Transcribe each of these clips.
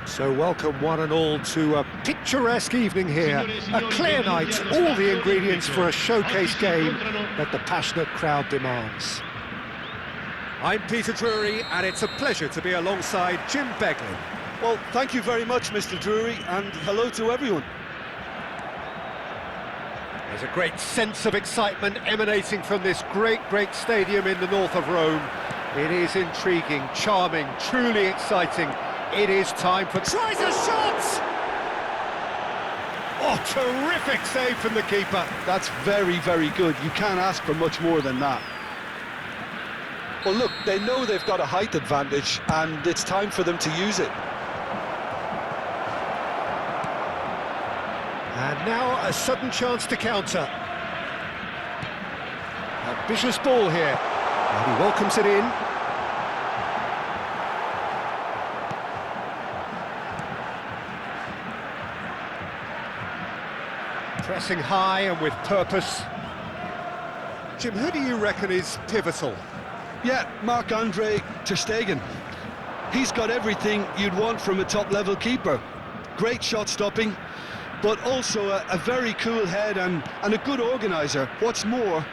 So welcome one and all to a picturesque evening here, a clear night, all the ingredients for a showcase game that the passionate crowd demands. I'm Peter Drury, and it's a pleasure to be alongside Jim Beglin. Well, thank you very much, Mr. Drury, and hello to everyone. There's a great sense of excitement emanating from this great stadium in the north of Rome. It is intriguing, charming, truly exciting. It is time for... Tries a shot! Oh, terrific save from the keeper. That's very, very good. You can't ask for much more than that. Well, look, they know they've got a height advantage, and it's time for them to use it. And now a sudden chance to counter. Ambitious ball here. And he welcomes it in. Pressing high and with purpose. Jim, who do you reckon is pivotal? Yeah, Marc-Andre ter Stegen. He's got everything you'd want from a top-level keeper. Great shot stopping, but also a very cool head and a good organiser. What's more,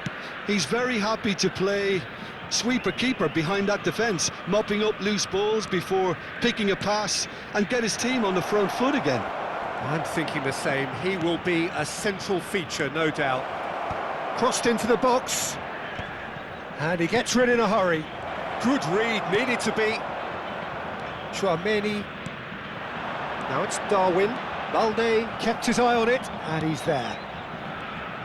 he's very happy to play sweeper-keeper behind that defence, mopping up loose balls before picking a pass and get his team on the front foot again. I'm thinking the same. He will be a central feature, no doubt. Crossed into the box. And he gets rid in a hurry. Good read, needed to be. Tchouameni. Now it's Darwin. Balde kept his eye on it, and he's there.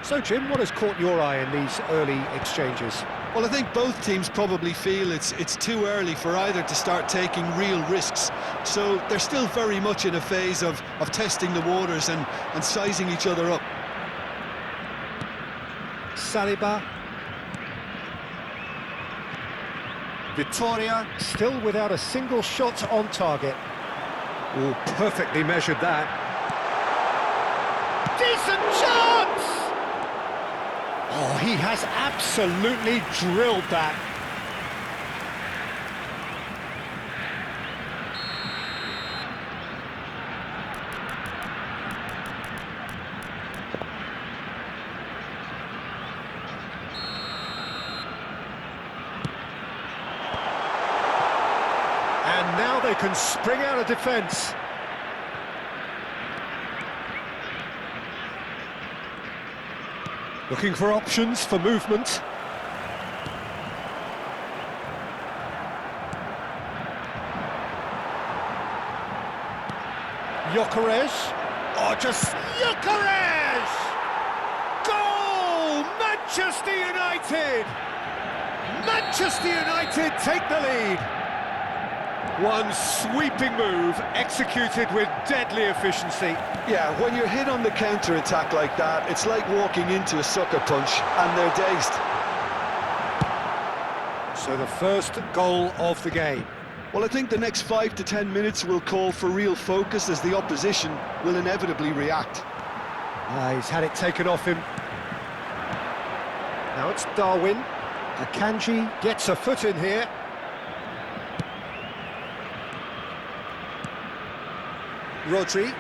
So, Jim, what has caught your eye in these early exchanges? Well, I think both teams probably feel it's too early for either to start taking real risks. So they're still very much in a phase of testing the waters and sizing each other up. Saliba. Vittoria still without a single shot on target. Oh, perfectly measured that. Decent chance! Oh, he has absolutely drilled that. And now they can spring out of defence. Looking for options for movement. Gyökeres. Oh, just Gyökeres! Goal! Manchester United! Manchester United take the lead. One sweeping move, executed with deadly efficiency. Yeah, when you're hit on the counter-attack like that, it's like walking into a sucker punch, and they're dazed. So the first goal of the game. Well, I think the next 5 to 10 minutes will call for real focus as the opposition will inevitably react. He's had it taken off him. Now it's Darwin. Akanji gets a foot in here. Rodri.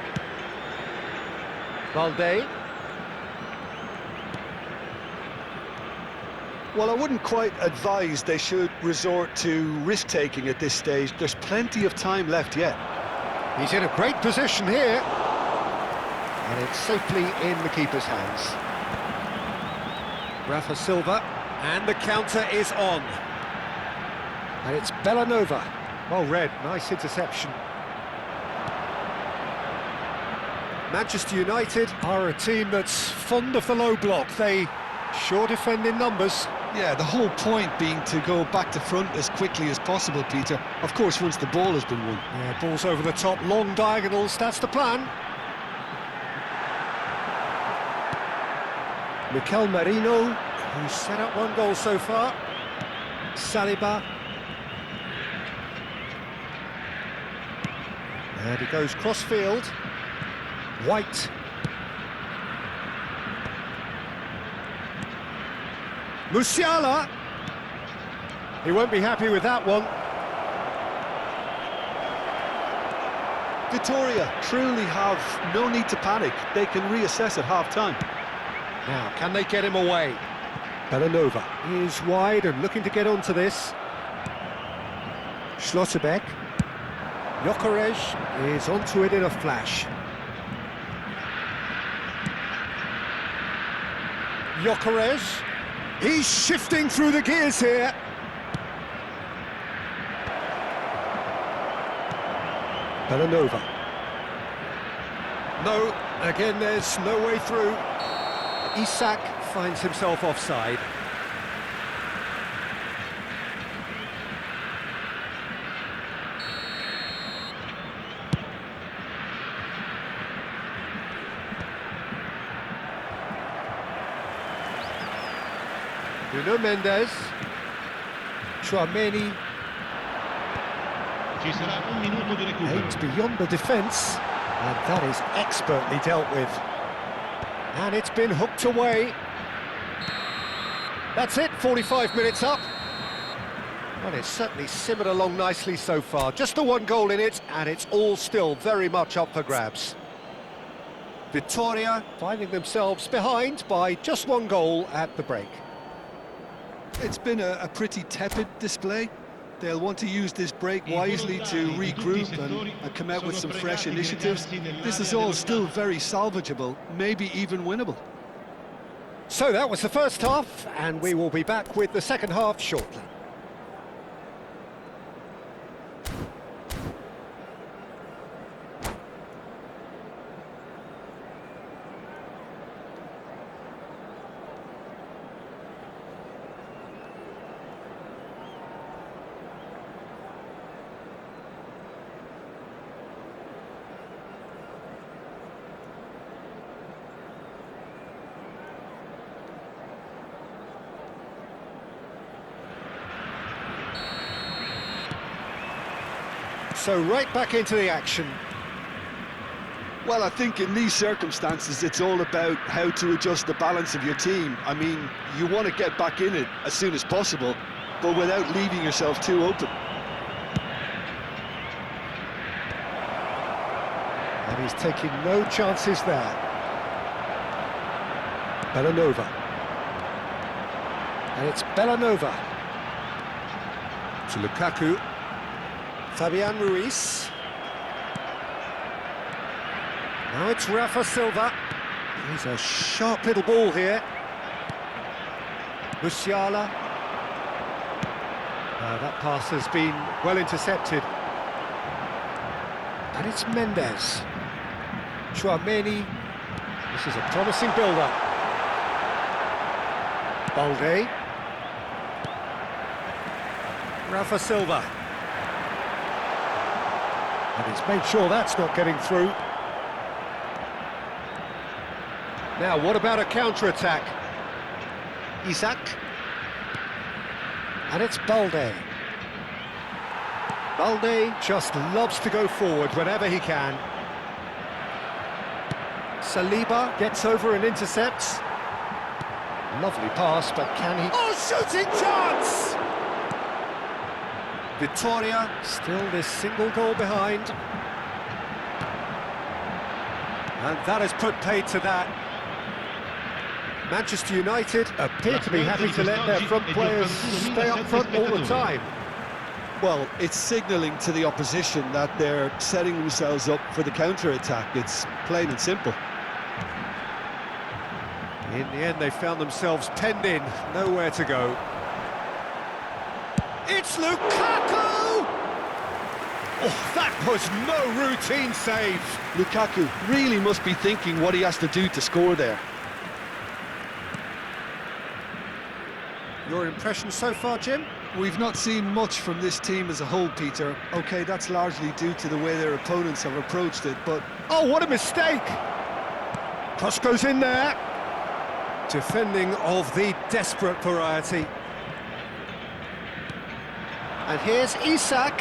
Balde. Well, I wouldn't quite advise they should resort to risk-taking at this stage. There's plenty of time left yet. He's in a great position here. And it's safely in the keeper's hands. Rafa Silva. And the counter is on. And it's Bellanova. Well read, nice interception. Manchester United are a team that's fond of the low block. They sure defend in numbers. Yeah, the whole point being to go back to front as quickly as possible, Peter. Of course, once the ball has been won. Yeah, balls over the top, long diagonals, that's the plan. Mikel Merino, who's set up one goal so far. Saliba. And he goes cross-field. White. Musiala. He won't be happy with that one. Vitoria truly have no need to panic. They can reassess at half-time. Now, can they get him away? Belanova is wide and looking to get onto this. Schlotterbeck. Gyökeres is onto it in a flash. Gyökeres. He's shifting through the gears here. Belanova. No, again there's no way through. Isak finds himself offside. Nuno Mendes. Tchouaméni. Aims beyond the defence, and that is expertly dealt with. And it's been hooked away. That's it, 45 minutes up. Well, it's certainly simmered along nicely so far. Just the one goal in it, and it's all still very much up for grabs. Vitoria finding themselves behind by just one goal at the break. It's been a pretty tepid display. They'll want to use this break wisely to regroup and come out with some fresh initiatives. This is all still very salvageable, maybe even winnable. So that was the first half, and we will be back with the second half shortly. So right back into the action. Well, I think in these circumstances, it's all about how to adjust the balance of your team. I mean, you want to get back in it as soon as possible, but without leaving yourself too open. And he's taking no chances there. Belanova. And it's Belanova. To Lukaku. Fabian Ruiz. Now it's Rafa Silva. He's a sharp little ball here. Musiala. That pass has been well intercepted. And it's Mendes. Tchouaméni. This is a promising build-up. Balde. Rafa Silva. And he's made sure that's not getting through. Now, what about a counter-attack? Isak. And it's Balde. Balde just loves to go forward whenever he can. Saliba gets over and intercepts. Lovely pass, but can he... Oh, shooting chance! Vitoria still this single goal behind. And that has put paid to that. Manchester United appear to be happy to let their front players stay up front all the time. Well, it's signalling to the opposition that they're setting themselves up for the counter-attack. It's plain and simple. In the end, they found themselves penned in, nowhere to go. It's Lukaku! Oh, that was no routine save. Lukaku really must be thinking what he has to do to score there. Your impression so far, Jim? We've not seen much from this team as a whole, Peter. OK, that's largely due to the way their opponents have approached it, but... Oh, what a mistake! Cross goes in there. Defending of the desperate variety. And here's Isak.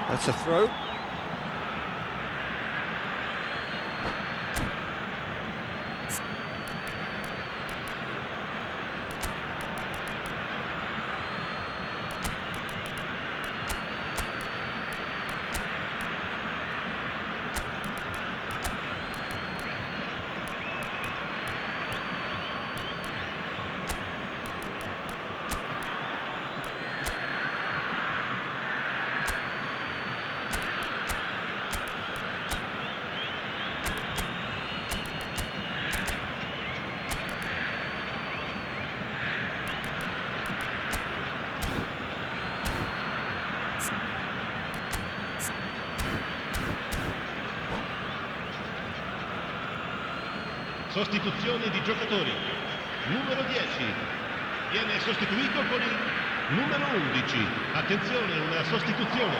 That's a throw. Sostituzione di giocatori. Numero 10 viene sostituito con il numero 11. Attenzione, una sostituzione.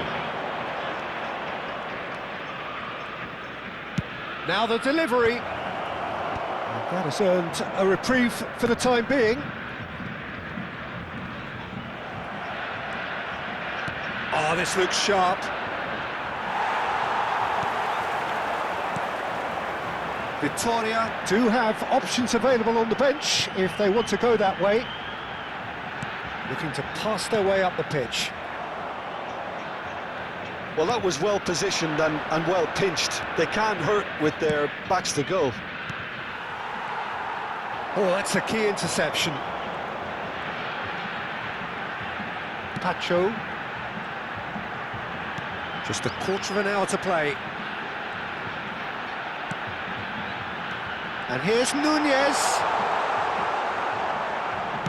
Now the delivery. And that has earned a reprieve for the time being. Oh, this looks sharp. Victoria do have options available on the bench if they want to go that way. Looking to pass their way up the pitch. Well, that was well positioned and well pinched. They can't hurt with their backs to goal. Oh, that's a key interception. Pacho. Just a quarter of an hour to play. And here's Nunez.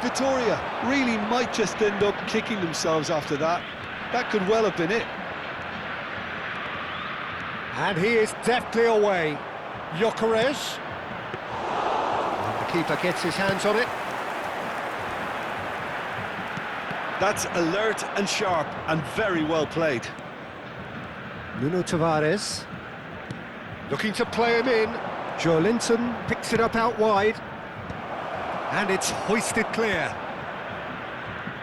Victoria really might just end up kicking themselves after that. That could well have been it. And he is deftly away. Gyökeres. And the keeper gets his hands on it. That's alert and sharp and very well played. Nuno Tavares. Looking to play him in. Joelinton picks it up out wide. And it's hoisted clear.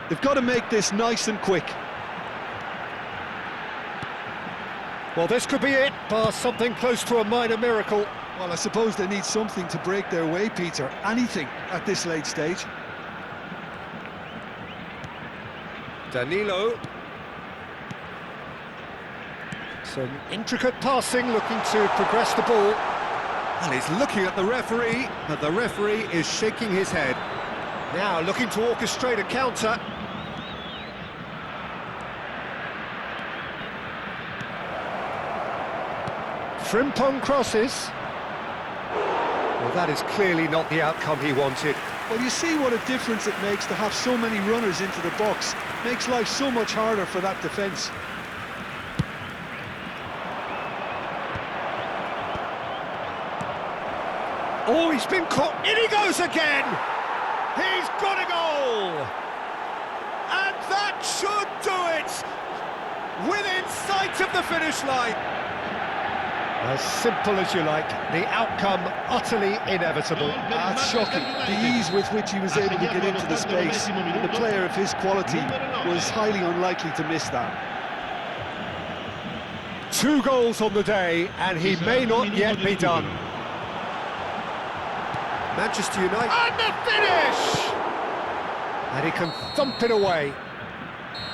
They've got to make this nice and quick. Well, this could be it, bar something close to a minor miracle. Well, I suppose they need something to break their way, Peter. Anything at this late stage. Danilo. Some intricate passing, looking to progress the ball. And he's looking at the referee, but the referee is shaking his head. Now looking to orchestrate a counter. Frimpong crosses. Well, that is clearly not the outcome he wanted. Well, you see what a difference it makes to have so many runners into the box. Makes life so much harder for that defence. Oh, he's been caught. In he goes again! He's got a goal! And that should do it! Within sight of the finish line. As simple as you like, the outcome utterly inevitable. That's shocking. The ease with which he was able to get into the space. The player of his quality was highly unlikely to miss that. 2 goals on the day, and he may not yet be done. Manchester United. And the finish! And he can thump it away.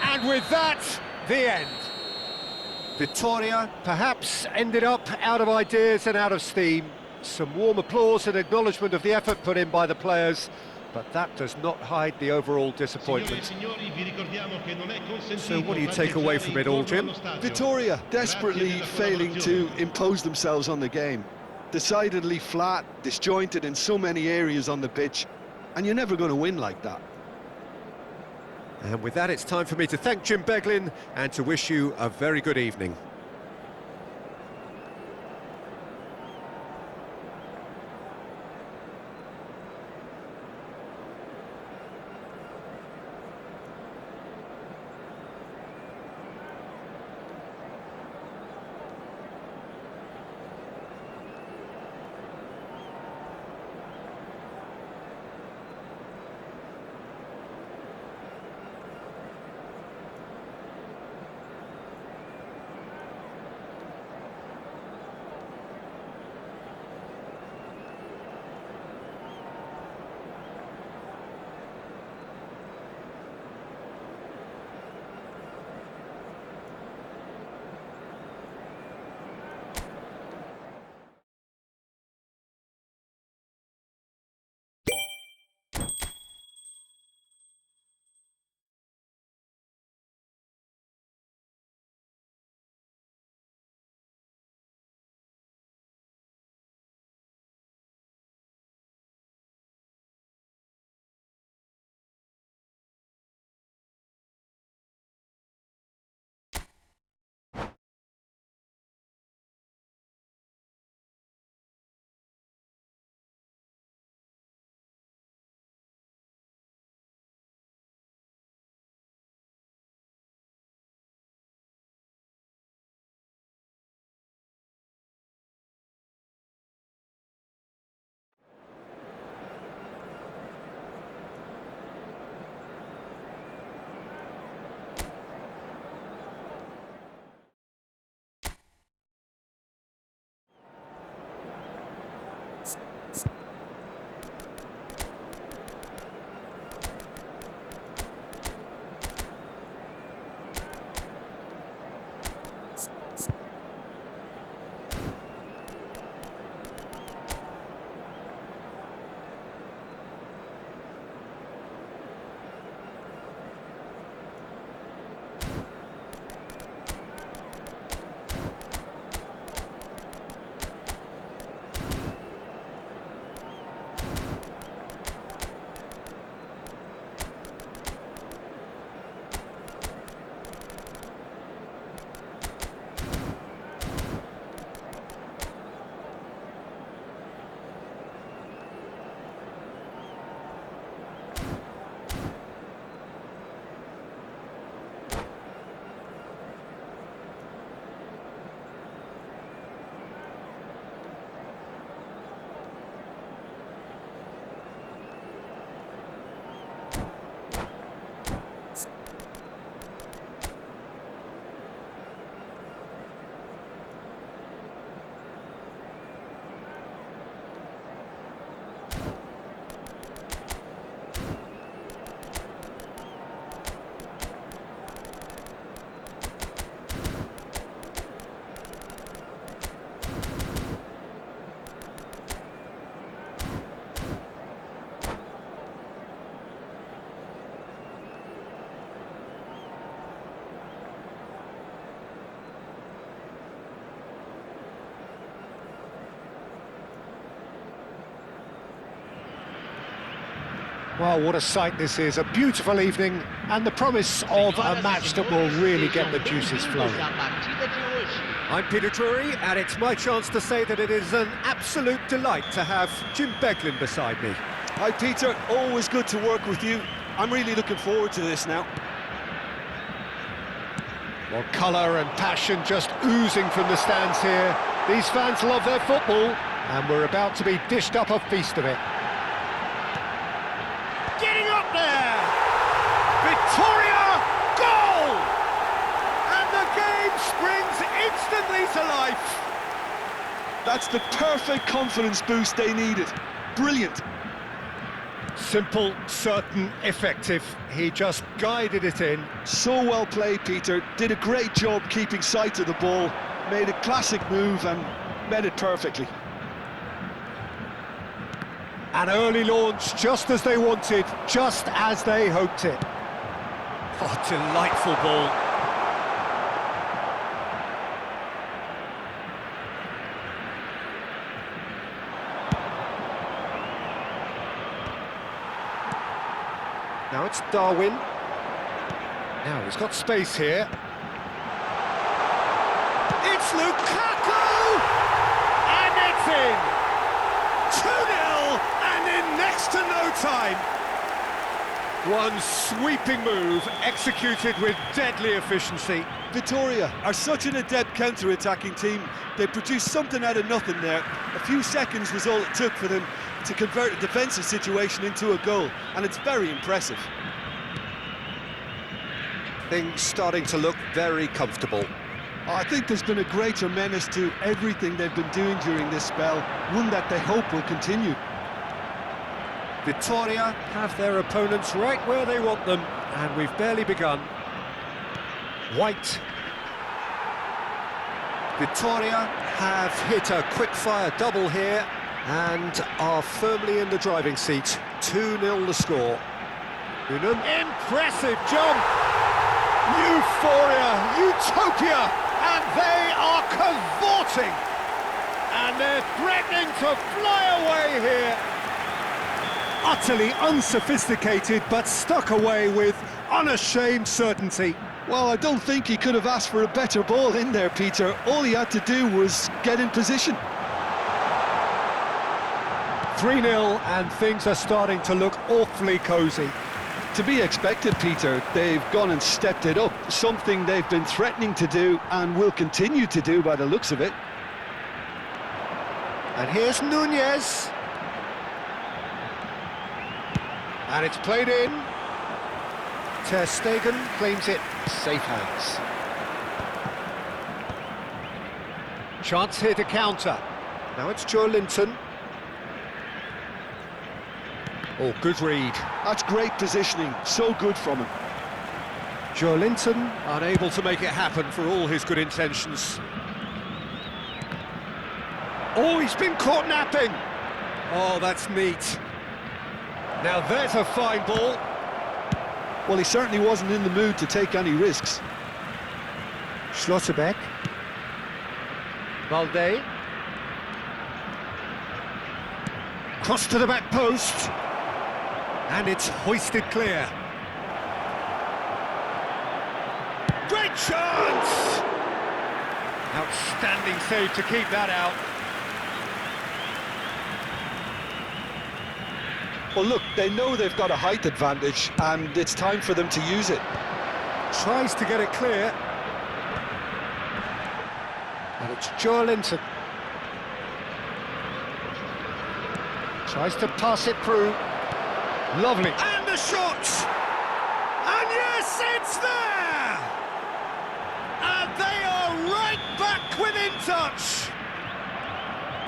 And with that, the end. Victoria perhaps ended up out of ideas and out of steam. Some warm applause and acknowledgement of the effort put in by the players, but that does not hide the overall disappointment. So what do you take away from it all, Jim? Victoria desperately failing to impose themselves on the game. Decidedly flat, disjointed in so many areas on the pitch, and you're never going to win like that. And with that, it's time for me to thank Jim Beglin and to wish you a very good evening. Well, what a sight this is, a beautiful evening, and the promise of a match that will really get the juices flowing. I'm Peter Drury, and it's my chance to say that it is an absolute delight to have Jim Beglin beside me. Hi Peter, always good to work with you. I'm really looking forward to this now. Well, colour and passion just oozing from the stands here. These fans love their football, and we're about to be dished up a feast of it. Getting up there! Victoria, goal! And the game springs instantly to life. That's the perfect confidence boost they needed. Brilliant. Simple, certain, effective. He just guided it in. So well played, Peter. Did a great job keeping sight of the ball. Made a classic move and met it perfectly. An early launch, just as they wanted, just as they hoped it. Oh, delightful ball. Now it's Darwin. Now he's got space here. It's Lukaku! And it's in! 2-0 and in next to no time. One sweeping move executed with deadly efficiency. Victoria are such an adept counter-attacking team. They produced something out of nothing there. A few seconds was all it took for them to convert a defensive situation into a goal, and it's very impressive. Things starting to look very comfortable. I think there's been a greater menace to everything they've been doing during this spell, one that they hope will continue. Victoria have their opponents right where they want them, and we've barely begun. White. Victoria have hit a quick-fire double here and are firmly in the driving seat. 2-0 the score. Unum. Impressive jump! Euphoria, utopia, and they are cavorting! And they're threatening to fly away here. Utterly unsophisticated, but stuck away with unashamed certainty. Well, I don't think he could have asked for a better ball in there, Peter. All he had to do was get in position. 3-0, and things are starting to look awfully cosy. To be expected, Peter. They've gone and stepped it up, something they've been threatening to do and will continue to do by the looks of it. And here's Nunez. And it's played in. Ter Stegen claims it. Safe hands. Chance here to counter. Now it's Joe Linton. Oh, good read. That's great positioning, so good from him. Joe Linton unable to make it happen for all his good intentions. Oh, he's been caught napping. Oh, that's neat. Now there's a fine ball. Well, he certainly wasn't in the mood to take any risks. Schlotterbeck. Valde. Cross to the back post. And it's hoisted clear. Great chance! Outstanding save to keep that out. Well, look, they know they've got a height advantage, and it's time for them to use it. Tries to get it clear. And it's Joe Linton. Tries to pass it through. Lovely. And the shot! And yes, it's there! And they are right back within touch.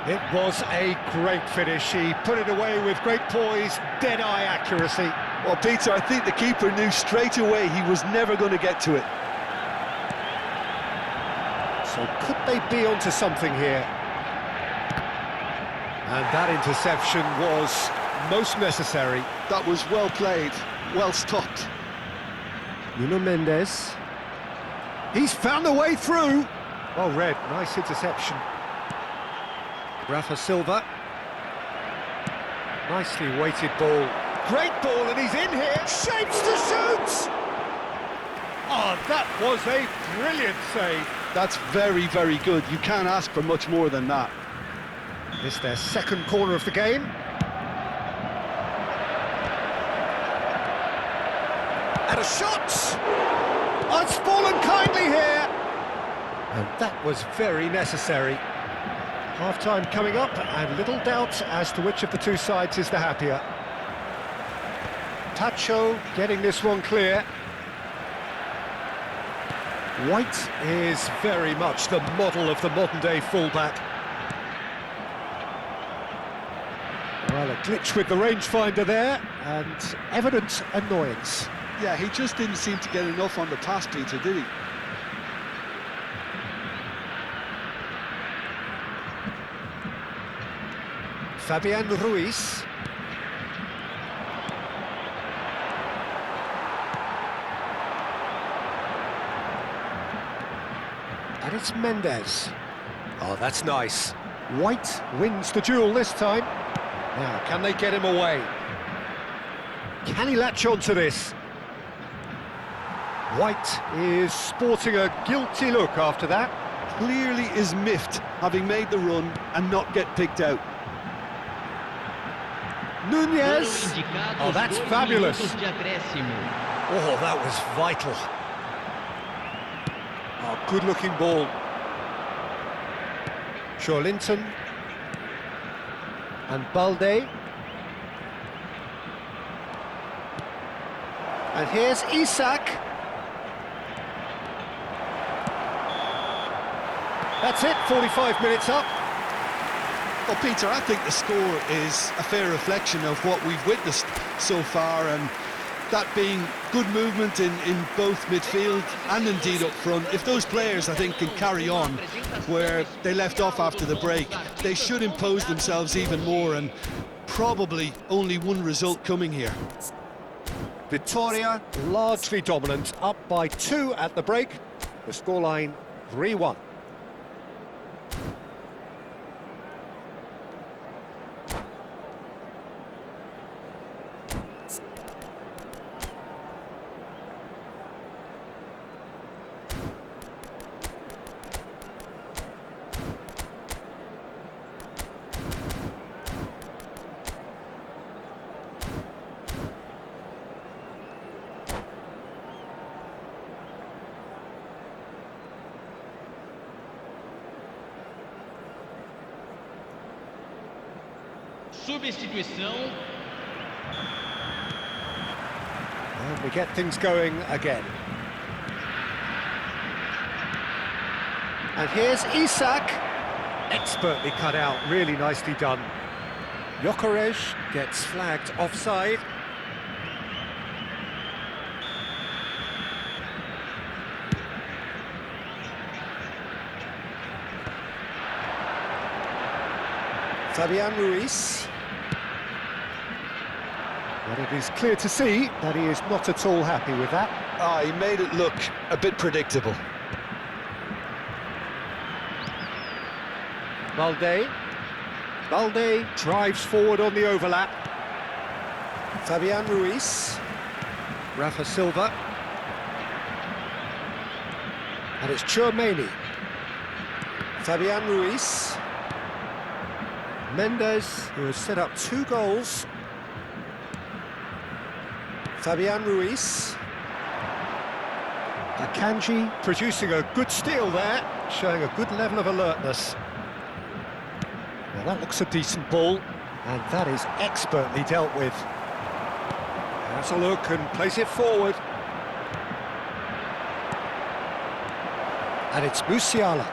It was a great finish. He put it away with great poise, dead-eye accuracy. Well, Peter, I think the keeper knew straight away he was never going to get to it. So could they be onto something here? And that interception was most necessary. That was well played, well stopped. Nuno Mendes. He's found a way through. Well read, nice interception. Rafa Silva. Nicely weighted ball. great ball, and he's in here. Shapes to shoot! Oh, that was a brilliant save. That's very, very good. You can't ask for much more than that. It's their second corner of the game. And a shot! Oh, it's fallen kindly here. And that was very necessary. Half-time coming up, and little doubt as to which of the two sides is the happier. Tacho getting this one clear. White is very much the model of the modern-day fullback. Well, a glitch with the rangefinder there, and evident annoyance. Yeah, he just didn't seem to get enough on the pass, Peter, did he? Fabian Ruiz. And it's Mendes. Oh, that's nice. White wins the duel this time. Now, can they get him away? Can he latch on to this? White is sporting a guilty look after that. Clearly is miffed, having made the run and not get picked out. Nunez. Oh, that's fabulous. Oh, that was vital. Oh, good-looking ball. Joelinton. And Balde. And here's Isak. That's it, 45 minutes up. Well, Peter, I think the score is a fair reflection of what we've witnessed so far, and that being good movement in both midfield and indeed up front. If those players, I think, can carry on where they left off after the break, they should impose themselves even more, and probably only one result coming here. Vitoria largely dominant, up by 2 at the break. The scoreline 3-1. Substituição. And we get things going again. And here's Isak. Expertly cut out, really nicely done. Gyökeres gets flagged offside. Fabian Ruiz. But it is clear to see that he is not at all happy with that. He made it look a bit predictable. Balde. Balde drives forward on the overlap. Fabian Ruiz. Rafa Silva. And it's Tchouaméni. Fabian Ruiz. Mendes, who has set up 2 goals. Fabian Ruiz. Akanji producing a good steal there, showing a good level of alertness. Well, that looks a decent ball, and that is expertly dealt with. Has a look and plays it forward. And it's Musiala,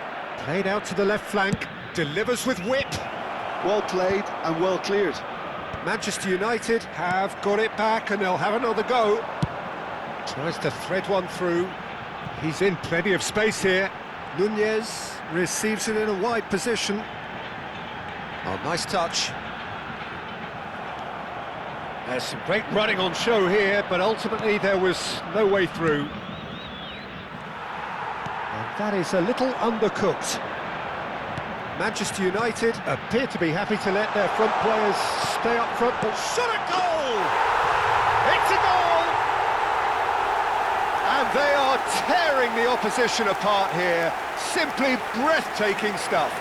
played out to the left flank, delivers with whip. Well played and well cleared. Manchester United have got it back and they'll have another go. Tries to thread one through. He's in plenty of space here. Nunez receives it in a wide position. Oh, nice touch. There's some great running on show here, but ultimately there was no way through. And that is a little undercooked. Manchester United appear to be happy to let their front players stay up front, but shot a goal! It's a goal! And they are tearing the opposition apart here. Simply breathtaking stuff.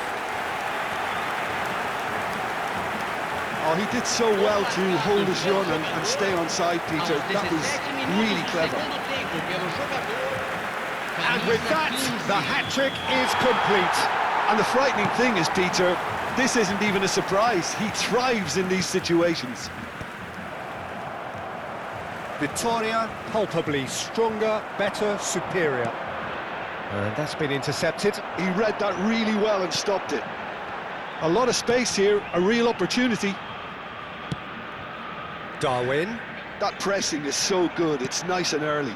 Oh, he did so well to hold his run and stay on side, Peter. That was really clever. And with that, the hat-trick is complete. And the frightening thing is, Peter, this isn't even a surprise. He thrives in these situations. Vitoria, palpably stronger, better, superior. And that's been intercepted. He read that really well and stopped it. A lot of space here, a real opportunity. Darwin. That pressing is so good, it's nice and early.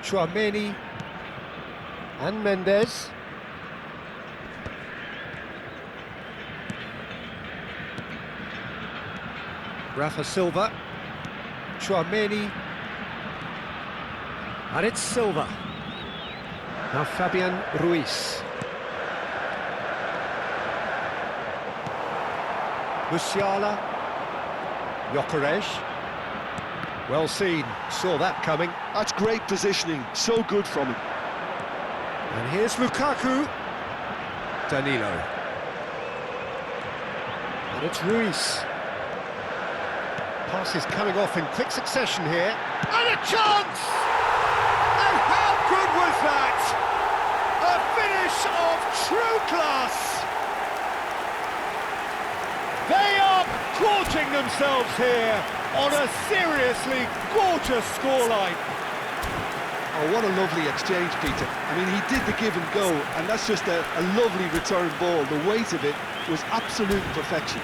Tchouaméni. And Mendes. Rafa Silva. Tchouaméni. And it's Silva. Now Fabian Ruiz. Musiala. Gyökeres. Well seen, saw that coming. That's great positioning, so good from him. And here's Lukaku. Danilo. And it's Ruiz. Pass is coming off in quick succession here. And a chance! And how good was that? A finish of true class! They are gorging themselves here on a seriously gorgeous scoreline. Oh, what a lovely exchange, Peter. I mean, he did the give and go, and that's just a lovely return ball. The weight of it was absolute perfection.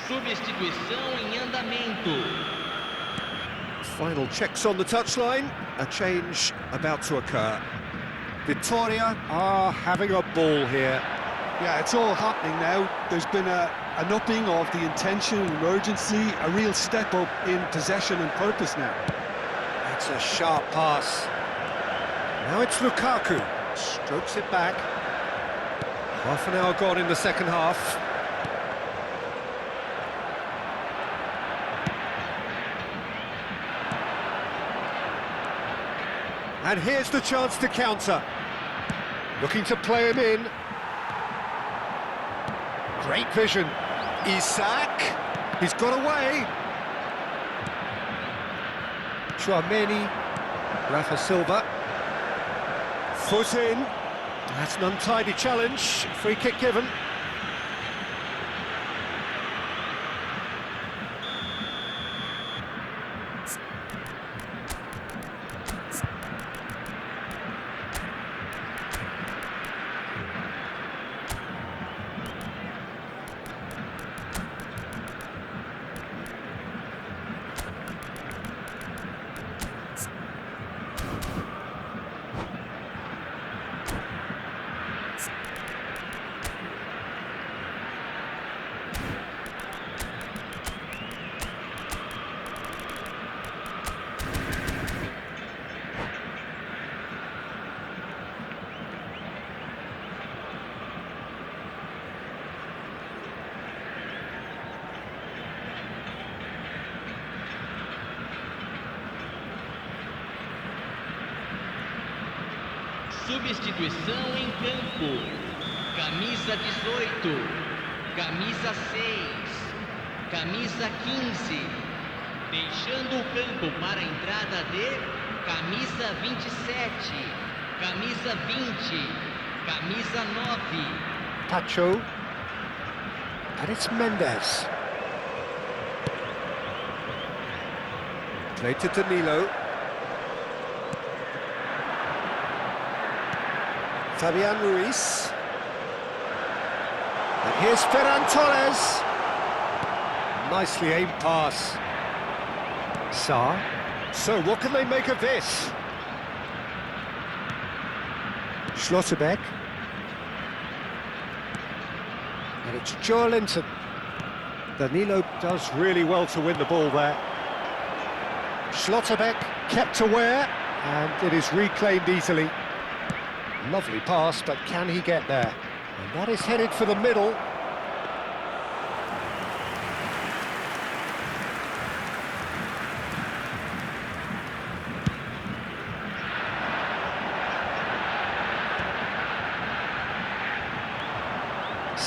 Substituição em andamento. Final checks on the touchline. A change about to occur. Vitoria are having a ball here. Yeah, it's all happening now. There's been an upping of the intention and urgency, a real step up in possession and purpose now. That's a sharp pass. Now it's Lukaku. Strokes it back. Half an hour gone in the second half. And here's the chance to counter. Looking to play him in. Great vision. Isak. He's got away. Tchouaméni. Rafa Silva. Foot in. That's an untidy challenge. Free kick given. Substituição em campo. Camisa 18, camisa 6, camisa 15. Deixando o campo para a entrada de camisa 27, camisa 20, camisa 9. Pacho. And it's Mendes. Played to Danilo. Fabian Ruiz. And here's Ferran Torres. Nicely aimed pass. Sarr. So what can they make of this? Schlotterbeck. And it's Joelinton. Danilo does really well to win the ball there. Schlotterbeck kept aware, and it is reclaimed easily. Lovely pass, but can he get there? And that is headed for the middle.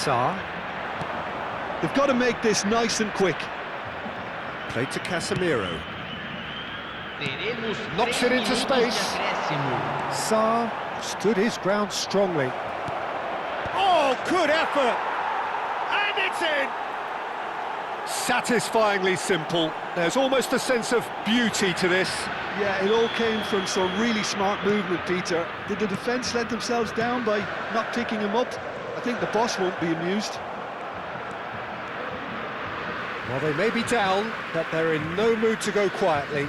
Sarr. They've got to make this nice and quick. Played to Casemiro. Teremos Knocks 3 it into minutos space. de acréscimo. Sarr stood his ground strongly. Oh, good effort! And it's in! Satisfyingly simple. There's almost a sense of beauty to this. Yeah, it all came from some really smart movement, Peter. Did the defence let themselves down by not picking him up? I think the boss won't be amused. Well, they may be down, but they're in no mood to go quietly.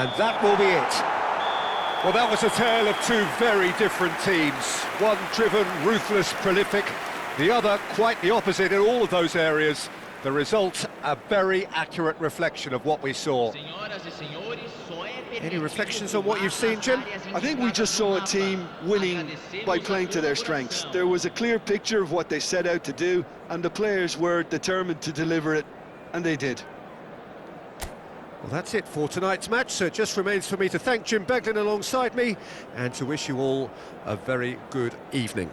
And that will be it. Well, that was a tale of two very different teams. One driven, ruthless, prolific. The other quite the opposite in all of those areas. The result, a very accurate reflection of what we saw. Senhoras e senhores, só é Any reflections on what you've seen, Jim? I think we just saw a team winning by playing to their strengths. There was a clear picture of what they set out to do, and the players were determined to deliver it, and they did. Well, that's it for tonight's match, so it just remains for me to thank Jim Beglin alongside me and to wish you all a very good evening.